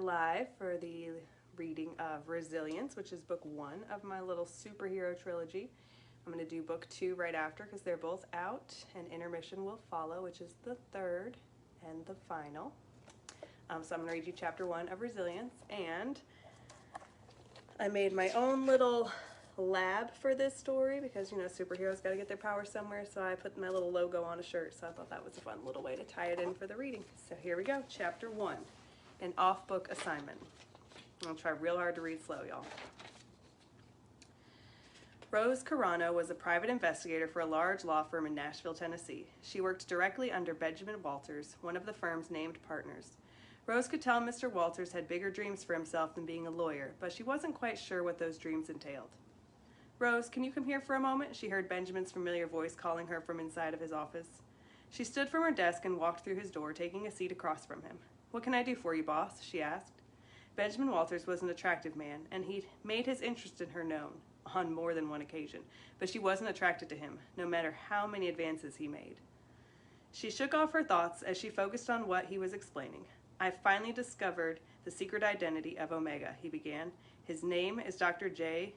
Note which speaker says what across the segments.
Speaker 1: live for the reading of Resilience, which is book 1 of my little superhero trilogy. I'm going to do book 2 right after because they're both out, and intermission will follow, which is the third and the final. So I'm going to read you chapter 1 of Resilience, and I made my own little lab for this story because, you know, superheroes got to get their power somewhere, so I put my little logo on a shirt, so I thought that was a fun little way to tie it in for the reading. So here we go, chapter 1, an off-book assignment. I'll try real hard to read slow, y'all. Rose Carano was a private investigator for a large law firm in Nashville, Tennessee. She worked directly under Benjamin Walters, one of the firm's named partners. Rose could tell Mr. Walters had bigger dreams for himself than being a lawyer, but she wasn't quite sure what those dreams entailed. "Rose, can you come here for a moment?" she heard Benjamin's familiar voice calling her from inside of his office. She stood from her desk and walked through his door, taking a seat across from him. "What can I do for you, boss?" she asked. Benjamin Walters was an attractive man, and he'd made his interest in her known on more than one occasion, but she wasn't attracted to him, no matter how many advances he made. She shook off her thoughts as she focused on what he was explaining. "I've finally discovered the secret identity of Omega," he began. "His name is Dr. J.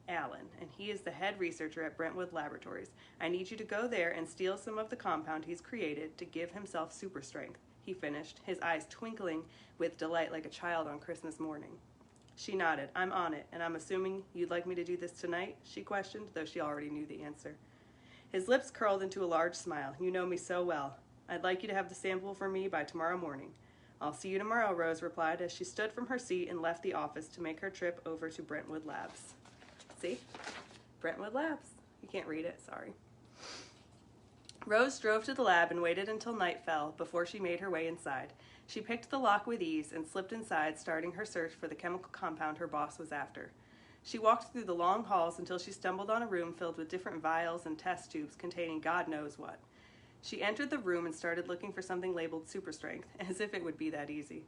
Speaker 1: Allen, and he is the head researcher at Brentwood Laboratories. I need you to go there and steal some of the compound he's created to give himself super strength," he finished, his eyes twinkling with delight like a child on Christmas morning. She nodded. "I'm on it, and I'm assuming you'd like me to do this tonight?" she questioned, though she already knew the answer. His lips curled into a large smile. "You know me so well. I'd like you to have the sample for me by tomorrow morning." "I'll see you tomorrow," Rose replied as she stood from her seat and left the office to make her trip over to Brentwood Labs. See? Brentwood Labs. You can't read it, sorry. Rose drove to the lab and waited until night fell before she made her way inside. She picked the lock with ease and slipped inside, starting her search for the chemical compound her boss was after. She walked through the long halls until she stumbled on a room filled with different vials and test tubes containing God knows what. She entered the room and started looking for something labeled super strength, as if it would be that easy.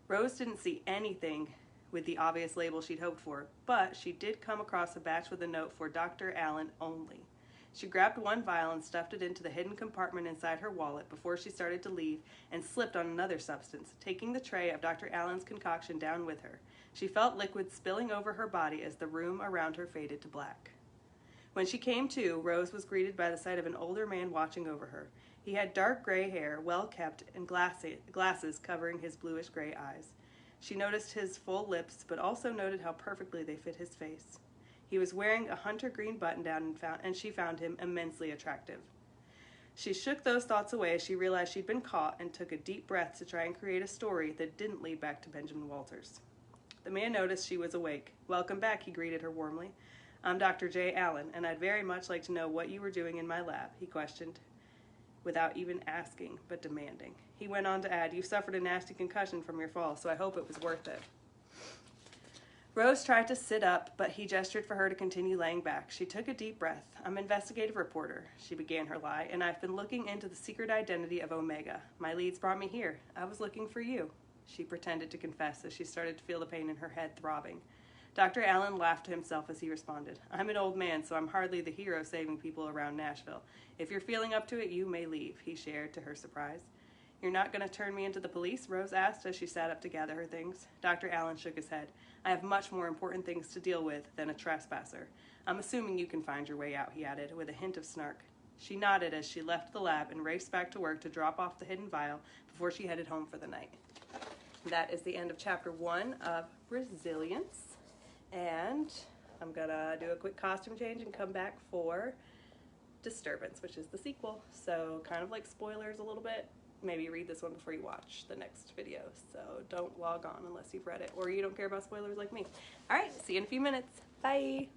Speaker 1: Rose didn't see anything with the obvious label she'd hoped for, but she did come across a batch with a note for Dr. Allen only. She grabbed one vial and stuffed it into the hidden compartment inside her wallet before she started to leave and slipped on another substance, taking the tray of Dr. Allen's concoction down with her. She felt liquid spilling over her body as the room around her faded to black. When she came to, Rose was greeted by the sight of an older man watching over her. He had dark gray hair, well kept, and glasses covering his bluish gray eyes. She noticed his full lips, but also noted how perfectly they fit his face. He was wearing a hunter green button-down and she found him immensely attractive. She shook those thoughts away as she realized she'd been caught and took a deep breath to try and create a story that didn't lead back to Benjamin Walters. The man noticed she was awake. "Welcome back," he greeted her warmly. "I'm Dr. J. Allen, and I'd very much like to know what you were doing in my lab," he questioned, without even asking, but demanding. He went on to add, "You suffered a nasty concussion from your fall, so I hope it was worth it." Rose tried to sit up, but he gestured for her to continue laying back. She took a deep breath. "I'm an investigative reporter," she began her lie, "and I've been looking into the secret identity of Omega. My leads brought me here. I was looking for you," she pretended to confess as she started to feel the pain in her head throbbing. Dr. Allen laughed to himself as he responded, "I'm an old man, so I'm hardly the hero saving people around Nashville. If you're feeling up to it, you may leave," he shared to her surprise. "You're not going to turn me into the police?" Rose asked as she sat up to gather her things. Dr. Allen shook his head. "I have much more important things to deal with than a trespasser. I'm assuming you can find your way out," he added, with a hint of snark. She nodded as she left the lab and raced back to work to drop off the hidden vial before she headed home for the night. That is the end of chapter 1 of Resilience. And I'm going to do a quick costume change and come back for Disturbance, which is the sequel. So kind of like spoilers a little bit. Maybe read this one before you watch the next video. So don't log on unless you've read it or you don't care about spoilers like me. All right, see you in a few minutes. Bye.